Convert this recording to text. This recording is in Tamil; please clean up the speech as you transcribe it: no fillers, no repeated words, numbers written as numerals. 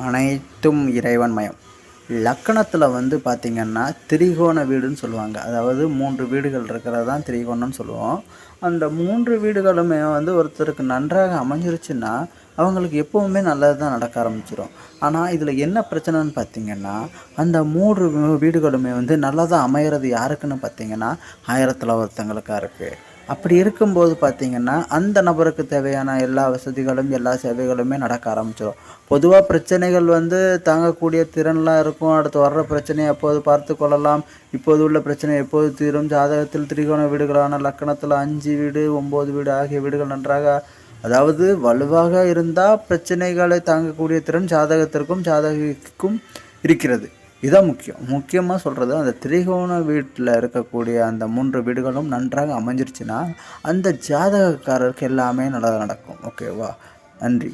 அனைத்தும் இறைவன் மயம். லக்கணத்தில் பார்த்திங்கன்னா திரிகோண வீடுன்னு சொல்லுவாங்க. அதாவது 3 வீடுகள் இருக்கிறது தான் திரிகோணம்னு சொல்லுவோம். அந்த 3 வீடுகளுமே ஒருத்தருக்கு நன்றாக அமைஞ்சிருச்சுன்னா அவங்களுக்கு எப்போவுமே நல்லது தான் நடக்க ஆரம்பிச்சிடும். ஆனால் இதில் என்ன பிரச்சனைன்னு பார்த்திங்கன்னா, அந்த 3 வீடுகளுமே நல்லதாக அமையிறது யாருக்குன்னு பார்த்திங்கன்னா 1000ல் ஒருத்தங்களுக்காக இருக்குது. அப்படி இருக்கும்போது பார்த்திங்கன்னா அந்த நபருக்கு தேவையான எல்லா வசதிகளும் எல்லா சேவைகளுமே நடக்க ஆரம்பிச்சிடும். பொதுவாக பிரச்சனைகள் தாங்கக்கூடிய திறன்லாம் இருக்கும். அடுத்து வர்ற பிரச்சனையை அப்போது பார்த்து கொள்ளலாம். இப்போது உள்ள பிரச்சனை எப்போது தீரும். ஜாதகத்தில் திரிகோண வீடுகளான லக்கணத்தில் 5 வீடு 9 வீடு ஆகிய வீடுகள் நன்றாக அதாவது வலுவாக இருந்தால் பிரச்சனைகளை தாங்கக்கூடிய திறன் ஜாதகத்திற்கும் ஜாதகிக்கும் இருக்கிறது. இதான் முக்கியமாக சொல்கிறது. அந்த திரிகோண வீட்டில் இருக்கக்கூடிய அந்த 3 வீடுகளும் நன்றாக அமைஞ்சிருச்சுன்னா அந்த ஜாதகக்காரருக்கு எல்லாமே நல்லா நடக்கும். ஓகேவா? நன்றி.